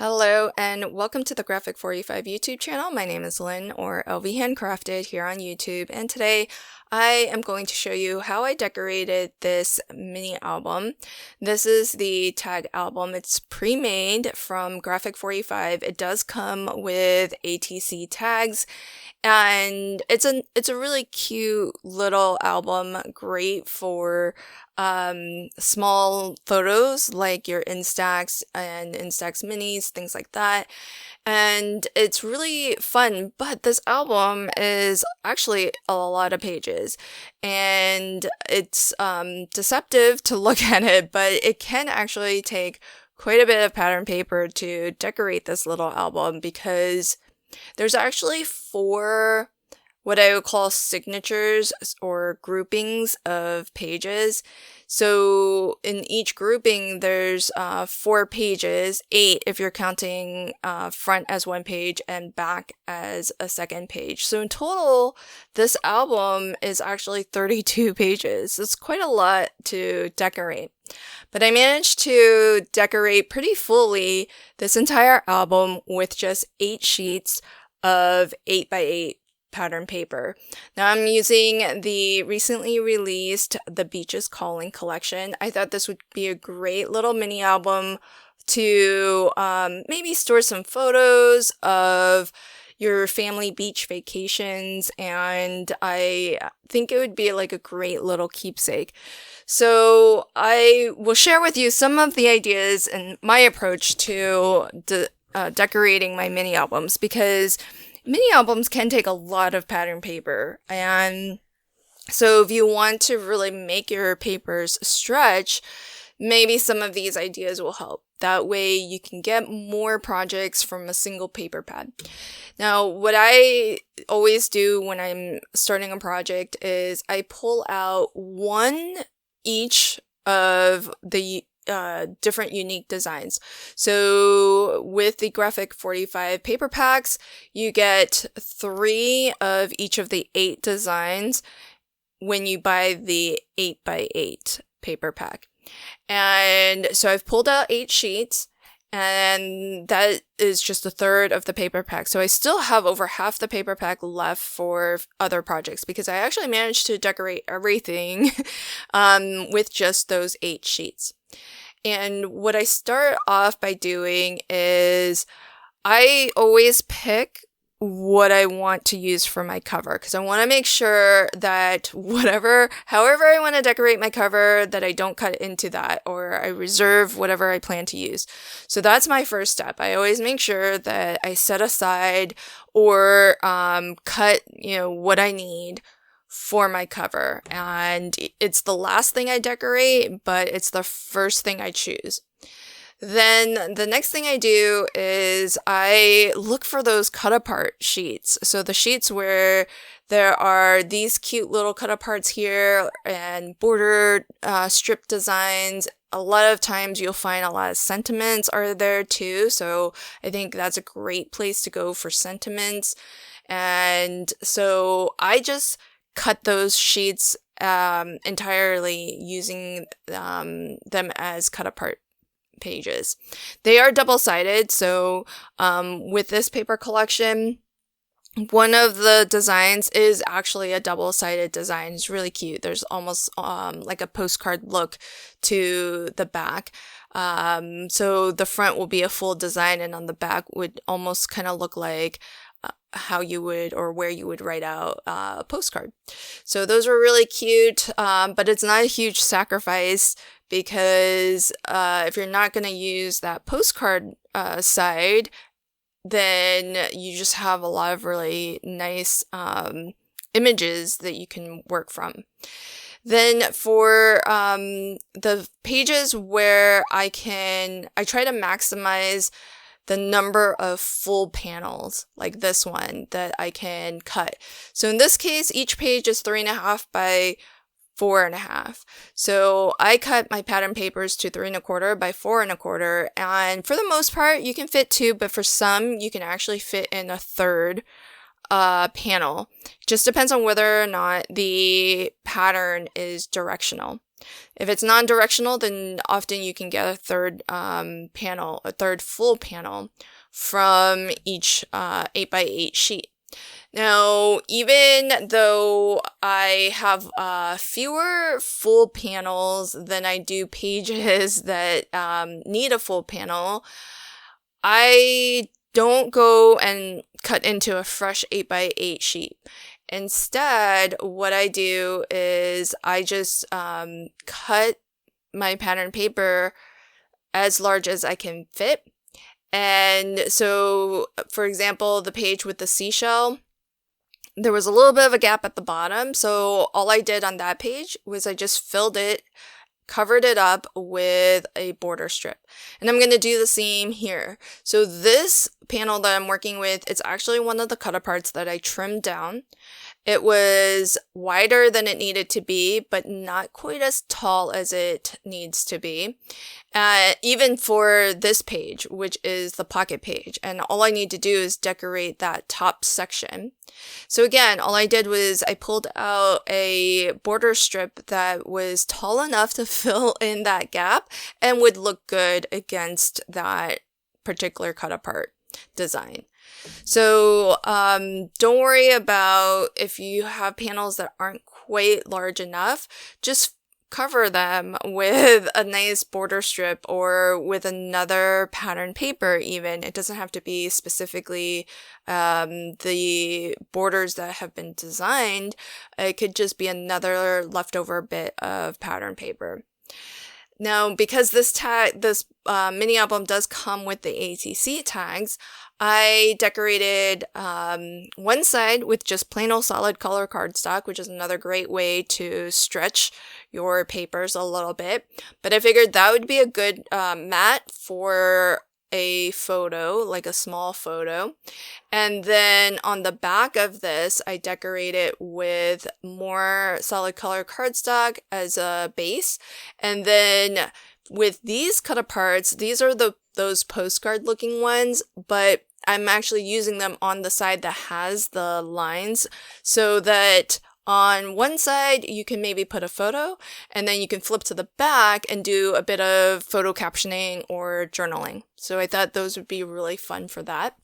Hello and welcome to the Graphic 45 YouTube channel. My name is Lynn, or LV Handcrafted, here on YouTube, and today I am going to show you how I decorated this mini album. This is the tag album. It's pre-made from Graphic 45. It does come with ATC tags, and it's a really cute little album, great for small photos like your Instax and Instax minis, things like that. And it's really fun, but this album is actually a lot of pages, and it's deceptive to look at it, but it can actually take quite a bit of pattern paper to decorate this little album, because there's actually 4 what I would call signatures or groupings of pages. So in each grouping, there's 4 pages, 8 if you're counting front as 1 page and back as a second page. So in total, this album is actually 32 pages. It's quite a lot to decorate. But I managed to decorate pretty fully this entire album with just 8 sheets of 8x8 pattern paper. Now I'm using the recently released The Beaches Calling collection. I thought this would be a great little mini album to maybe store some photos of your family beach vacations, and I think it would be like a great little keepsake. So I will share with you some of the ideas and my approach to decorating my mini albums, because mini albums can take a lot of pattern paper, and so if you want to really make your papers stretch, maybe some of these ideas will help. That way you can get more projects from a single paper pad. Now, what I always do when I'm starting a project is I pull out one each of the different unique designs. So with the Graphic 45 paper packs, you get 3 of each of the 8 designs when you buy the 8x8 paper pack. And so I've pulled out 8 sheets, and that is just 1/3 of the paper pack. So I still have over half the paper pack left for other projects, because I actually managed to decorate everything with just those 8 sheets. And what I start off by doing is I always pick what I want to use for my cover, because I want to make sure that however I want to decorate my cover, that I don't cut into that, or I reserve whatever I plan to use. So that's my first step. I always make sure that I set aside or cut, what I need for my cover, and it's the last thing I decorate, but it's the first thing I choose. Then the next thing I do is I look for those cut apart sheets. So the sheets where there are these cute little cut aparts here and border strip designs. A lot of times you'll find a lot of sentiments are there too. So I think that's a great place to go for sentiments. And so I just cut those sheets entirely using them as cut apart pages. They are double-sided, so with this paper collection, one of the designs is actually a double-sided design. It's really cute. There's almost like a postcard look to the back. So the front will be a full design, and on the back would almost kind of look like how you would, or where you would write out a postcard. So those were really cute, but it's not a huge sacrifice, because if you're not going to use that postcard side, then you just have a lot of really nice images that you can work from. Then for the pages where I try to maximize the number of full panels, like this one, that I can cut. So in this case, each page is 3.5 by 4.5. So I cut my pattern papers to 3.25 by 4.25, and for the most part you can fit 2, but for some you can actually fit in 1/3 panel. Just depends on whether or not the pattern is directional. If it's non-directional, then often you can get a third full panel from each 8x8 sheet. Now, even though I have fewer full panels than I do pages that need a full panel, I don't go and cut into a fresh 8x8 sheet. Instead, what I do is I just cut my pattern paper as large as I can fit. And so, for example, the page with the seashell, there was a little bit of a gap at the bottom. So all I did on that page was I just filled it, covered it up with a border strip. And I'm going to do the same here. So this panel that I'm working with, it's actually one of the cut aparts that I trimmed down. It was wider than it needed to be, but not quite as tall as it needs to be. Even for this page, which is the pocket page. And all I need to do is decorate that top section. So again, all I did was I pulled out a border strip that was tall enough to fill in that gap and would look good against that particular cut apart design. So don't worry about if you have panels that aren't quite large enough. Just cover them with a nice border strip or with another pattern paper even. It doesn't have to be specifically the borders that have been designed. It could just be another leftover bit of pattern paper. Now, because this mini album does come with the ATC tags, I decorated one side with just plain old solid color cardstock, which is another great way to stretch your papers a little bit. But I figured that would be a good mat for a photo, like a small photo. And then on the back of this, I decorated with more solid color cardstock as a base. And then with these cut aparts, these are those postcard looking ones, but I'm actually using them on the side that has the lines so that on one side you can maybe put a photo and then you can flip to the back and do a bit of photo captioning or journaling. So I thought those would be really fun for that.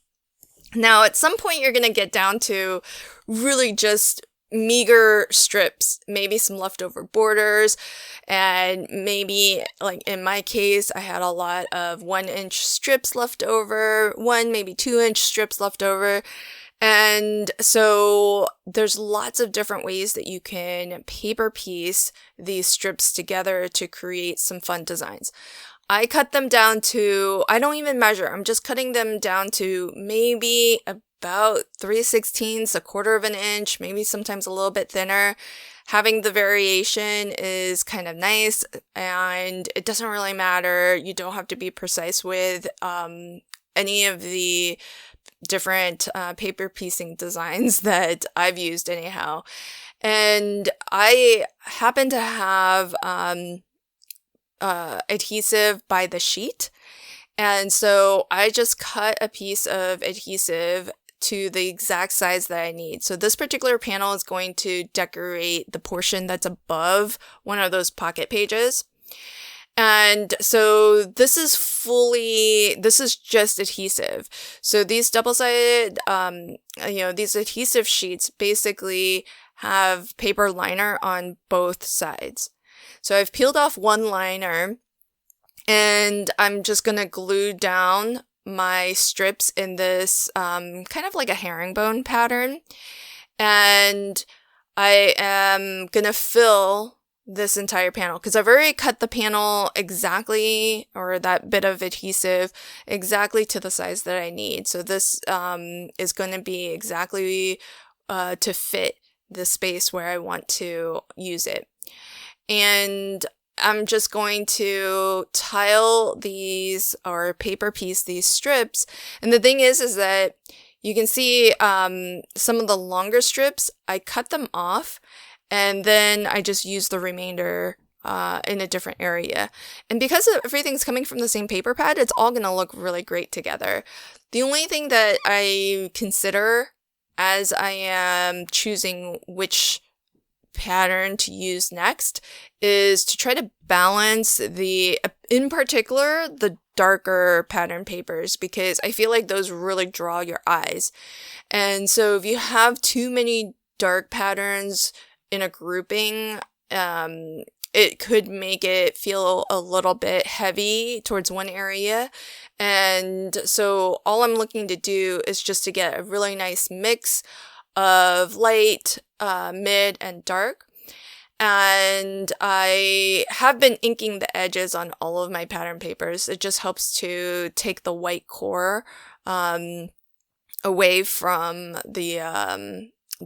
Now at some point you're going to get down to really just meager strips, maybe some leftover borders, and maybe, like in my case, I had a lot of 1-inch strips left over, maybe 2-inch strips left over. And so there's lots of different ways that you can paper piece these strips together to create some fun designs. I cut them down to, I don't even measure, I'm just cutting them down to maybe about 3/16, a quarter of an inch, maybe sometimes a little bit thinner. Having the variation is kind of nice, and it doesn't really matter. You don't have to be precise with any of the different paper piecing designs that I've used anyhow. And I happen to have adhesive by the sheet. And so I just cut a piece of adhesive to the exact size that I need. So this particular panel is going to decorate the portion that's above one of those pocket pages. And so this is just adhesive. So these double-sided, these adhesive sheets basically have paper liner on both sides. So I've peeled off one liner and I'm just going to glue down my strips in this kind of like a herringbone pattern. And I am going to fill this entire panel because I've already cut the panel exactly, or that bit of adhesive exactly to the size that I need. So this is going to be exactly to fit the space where I want to use it. And I'm just going to tile these or paper piece these strips. And the thing is that you can see some of the longer strips, I cut them off and then I just use the remainder in a different area. And because everything's coming from the same paper pad, it's all going to look really great together. The only thing that I consider as I am choosing which pattern to use next is to try to balance in particular, the darker pattern papers, because I feel like those really draw your eyes. And so if you have too many dark patterns in a grouping, it could make it feel a little bit heavy towards one area. And so all I'm looking to do is just to get a really nice mix of light, mid, and dark. And I have been inking the edges on all of my pattern papers. It just helps to take the white core away from the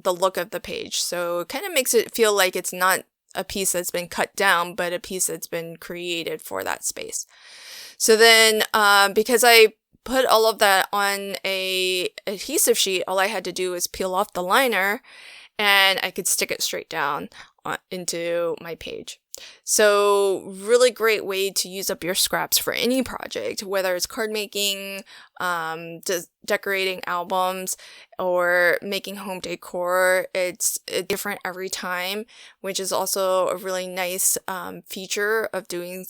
look of the page. So it kind of makes it feel like it's not a piece that's been cut down, but a piece that's been created for that space. So then, because I put all of that on a adhesive sheet, all I had to do was peel off the liner, and I could stick it straight down into my page. So really great way to use up your scraps for any project, whether it's card making, decorating albums, or making home decor. It's different every time, which is also a really nice feature of doing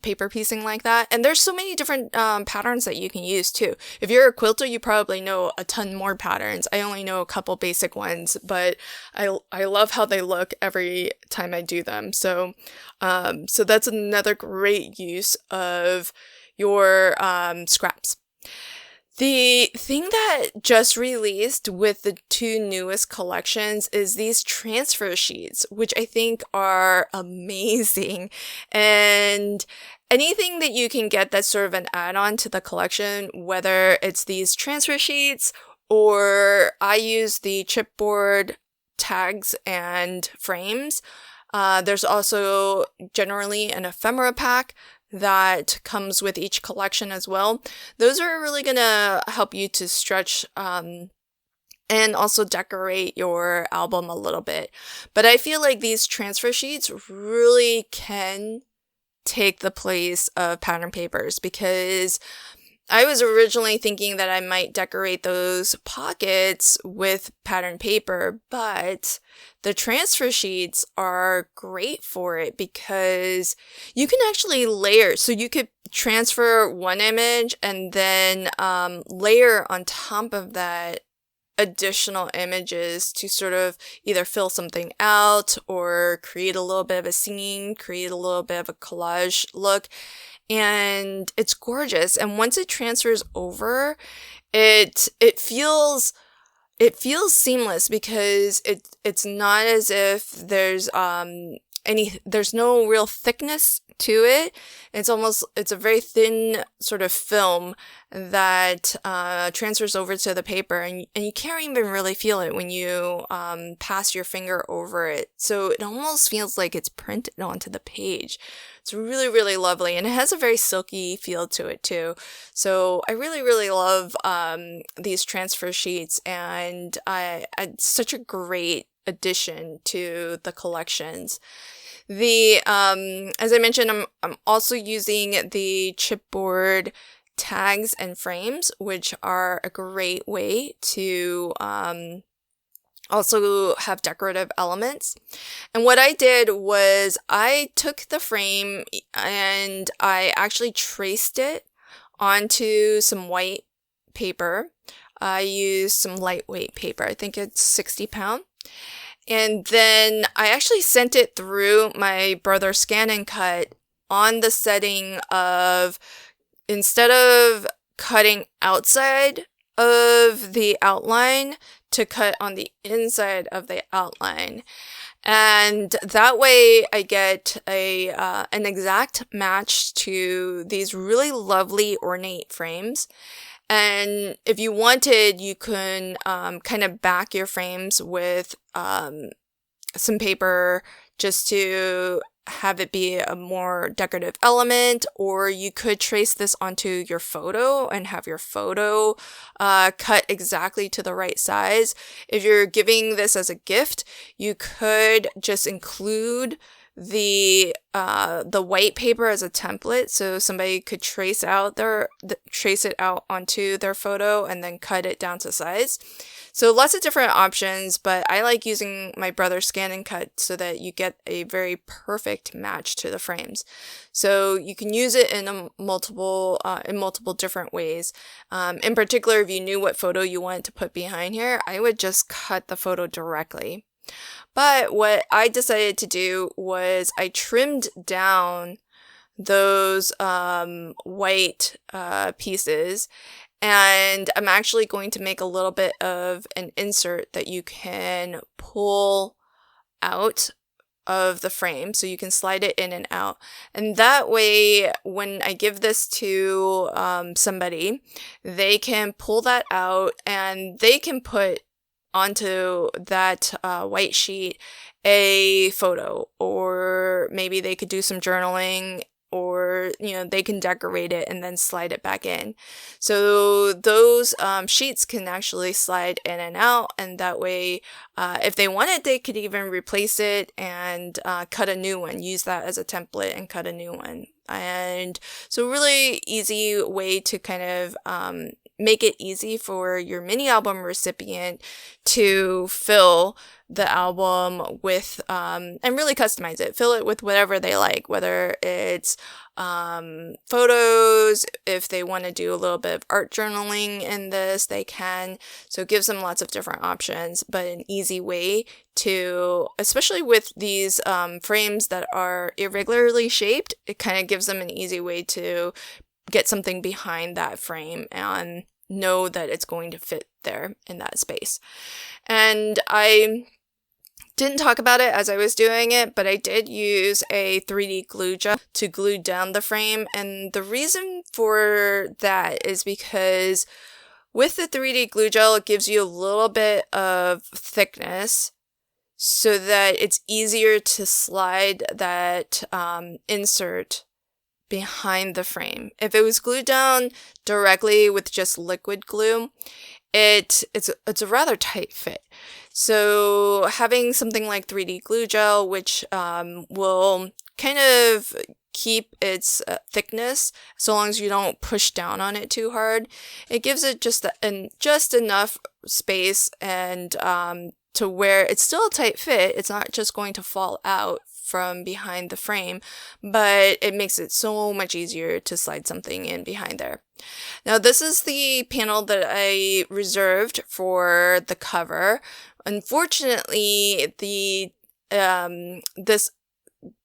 paper piecing like that. And there's so many different patterns that you can use too. If you're a quilter, you probably know a ton more patterns. I only know a couple basic ones, but I love how they look every time I do them. So that's another great use of your scraps. The thing that just released with the 2 newest collections is these transfer sheets, which I think are amazing. And anything that you can get that's sort of an add-on to the collection, whether it's these transfer sheets or I use the chipboard tags and frames. There's also generally an ephemera pack that comes with each collection as well. Those are really gonna help you to stretch and also decorate your album a little bit. But I feel like these transfer sheets really can take the place of pattern papers, because I was originally thinking that I might decorate those pockets with pattern paper, but the transfer sheets are great for it because you can actually layer. So you could transfer one image and then layer on top of that additional images to sort of either fill something out or create a little bit of a scene, create a little bit of a collage look. And it's gorgeous. And once it transfers over, it feels seamless, because it's not as if there's no real thickness to it. It's a very thin sort of film that transfers over to the paper, and you can't even really feel it when you pass your finger over it. So it almost feels like it's printed onto the page. It's really, really lovely, and it has a very silky feel to it too. So I really, really love these transfer sheets, and it's such a great addition to the collections. As I mentioned, I'm also using the chipboard tags and frames, which are a great way to also have decorative elements. And what I did was I took the frame and I actually traced it onto some white paper. I used some lightweight paper. I think it's 60 pound. And then I actually sent it through my Brother Scan and Cut on the setting of, instead of cutting outside of the outline, to cut on the inside of the outline. And that way I get an exact match to these really lovely ornate frames. And if you wanted, you can kind of back your frames with some paper just to have it be a more decorative element, or you could trace this onto your photo and have your photo cut exactly to the right size. If you're giving this as a gift, you could just include the white paper as a template, so somebody could trace it out onto their photo and then cut it down to size. So lots of different options, but I like using my brother's scan and cut so that you get a very perfect match to the frames. So you can use it in multiple different ways. In particular, if you knew what photo you wanted to put behind here, I would just cut the photo directly. But what I decided to do was I trimmed down those white pieces, and I'm actually going to make a little bit of an insert that you can pull out of the frame, so you can slide it in and out. And that way, when I give this to somebody, they can pull that out and they can put onto that white sheet a photo, or maybe they could do some journaling, or they can decorate it and then slide it back in. So those sheets can actually slide in and out, and that way if they wanted, they could even replace it and cut a new one, use that as a template and cut a new one. And so really easy way to kind of make it easy for your mini album recipient to fill the album with and really customize it. Fill it with whatever they like, whether it's photos. If they want to do a little bit of art journaling in this, they can. So it gives them lots of different options, but an easy way to, especially with these frames that are irregularly shaped, it kind of gives them an easy way to get something behind that frame and know that it's going to fit there in that space. And I didn't talk about it as I was doing it, but I did use a 3D glue gel to glue down the frame. And the reason for that is because with the 3D glue gel, it gives you a little bit of thickness so that it's easier to slide that insert behind the frame. If it was glued down directly with just liquid glue, it's a rather tight fit. So having something like 3D glue gel, which will kind of keep its thickness so long as you don't push down on it too hard, it gives it just enough space and to where it's still a tight fit. It's not just going to fall out from behind the frame, but it makes it so much easier to slide something in behind there. Now, this is the panel that I reserved for the cover. Unfortunately, this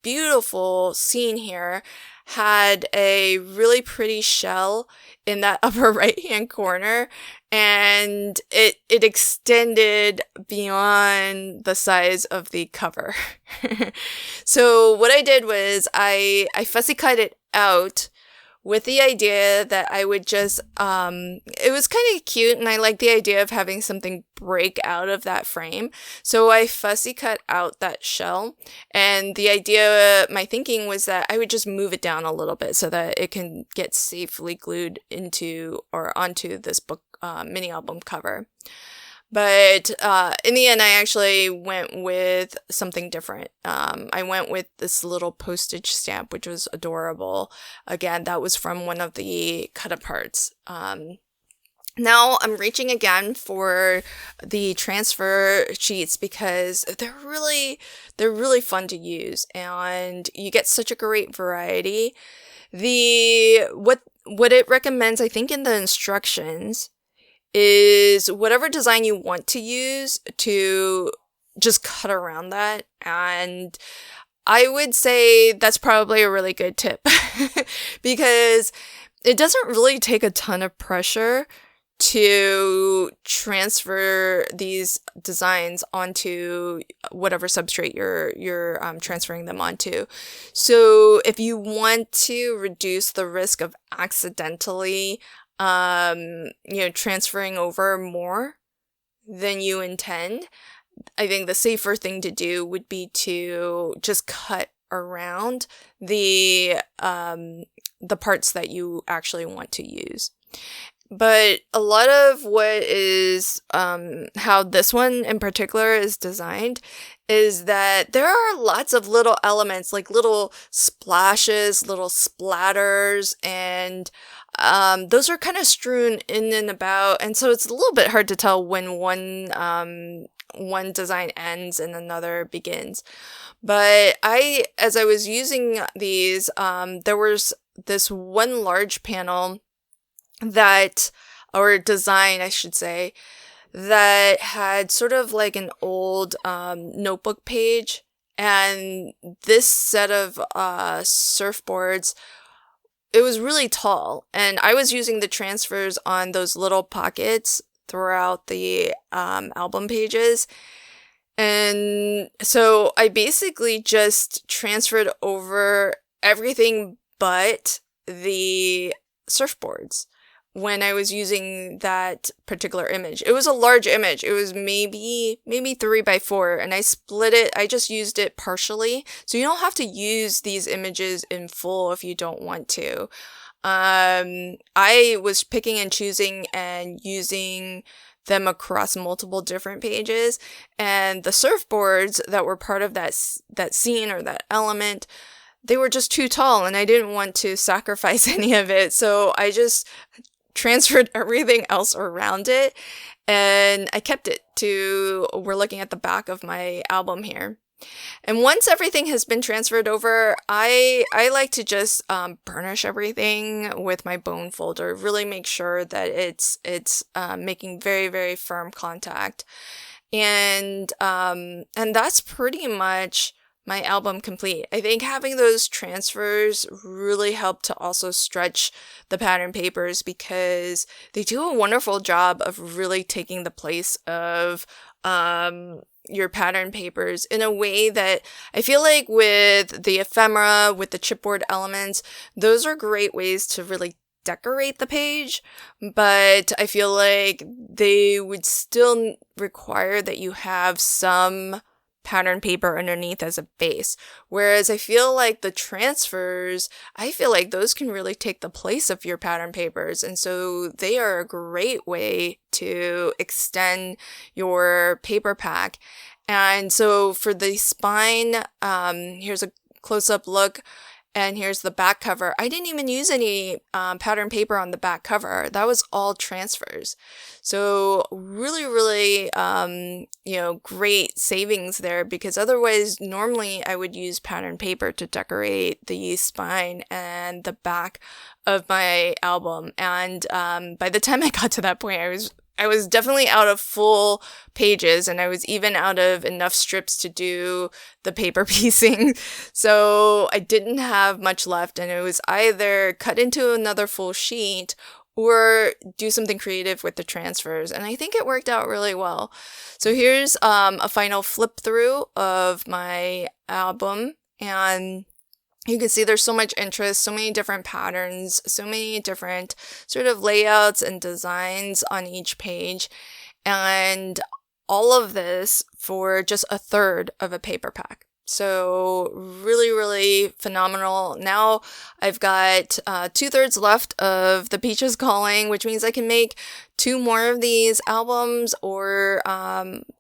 beautiful scene here had a really pretty shell in that upper right hand corner, and it extended beyond the size of the cover. So what I did was I fussy cut it out with the idea that I would just, it was kind of cute, and I like the idea of having something break out of that frame. So I fussy cut out that shell, and the idea, my thinking was that I would just move it down a little bit so that it can get safely glued into or onto this book mini album cover. But in the end, I actually went with something different. I went with this little postage stamp, which was adorable. Again, that was from one of the cut-aparts. Now I'm reaching again for the transfer sheets because they're really fun to use, and you get such a great variety. What it recommends, I think, in the instructions is whatever design you want to use to just cut around that. And I would say that's probably a really good tip because it doesn't really take a ton of pressure to transfer these designs onto whatever substrate you're transferring them onto. So if you want to reduce the risk of accidentally transferring over more than you intend, I think the safer thing to do would be to just cut around the parts that you actually want to use. But a lot of what is how this one in particular is designed is that there are lots of little elements, like little splashes, little splatters, and those are kind of strewn in and about, and so it's a little bit hard to tell when one design ends and another begins. But as I was using these, there was this one large panel or design, I should say, that had sort of like an old notebook page, and this set of surfboards, it was really tall, and I was using the transfers on those little pockets throughout the album pages. And so I basically just transferred over everything but the surfboards when I was using that particular image. It was a large image. It was maybe 3x4, and I split it. I just used it partially. So you don't have to use these images in full if you don't want to. I was picking and choosing and using them across multiple different pages, and the surfboards that were part of that scene or that element, they were just too tall, and I didn't want to sacrifice any of it, so I just transferred everything else around it, and I kept it to, we're looking at the back of my album here. And once everything has been transferred over, I like to just burnish everything with my bone folder, really make sure that it's making very, very firm contact. And that's pretty much my album complete. I think having those transfers really helped to also stretch the pattern papers, because they do a wonderful job of really taking the place of your pattern papers in a way that I feel like with the ephemera, with the chipboard elements, those are great ways to really decorate the page, but I feel like they would still require that you have some pattern paper underneath as a base. Whereas I feel like the transfers, I feel like those can really take the place of your pattern papers. And so they are a great way to extend your paper pack. And so for the spine, here's a close-up look. And here's the back cover. I didn't even use any pattern paper on the back cover. That was all transfers. So really, really, great savings there, because otherwise, normally I would use pattern paper to decorate the spine and the back of my album. And by the time I got to that point, I was definitely out of full pages, and I was even out of enough strips to do the paper piecing. So I didn't have much left, and it was either cut into another full sheet or do something creative with the transfers. And I think it worked out really well. So here's a final flip through of my album, and you can see there's so much interest, so many different patterns, so many different sort of layouts and designs on each page. And all of this for just a third of a paper pack. So really, really phenomenal. Now I've got 2/3 left of the Peaches Calling, which means I can make 2 more of these albums or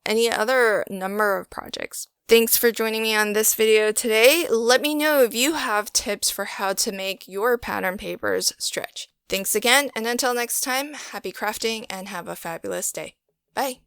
any other number of projects. Thanks for joining me on this video today. Let me know if you have tips for how to make your pattern papers stretch. Thanks again, and until next time, happy crafting and have a fabulous day. Bye!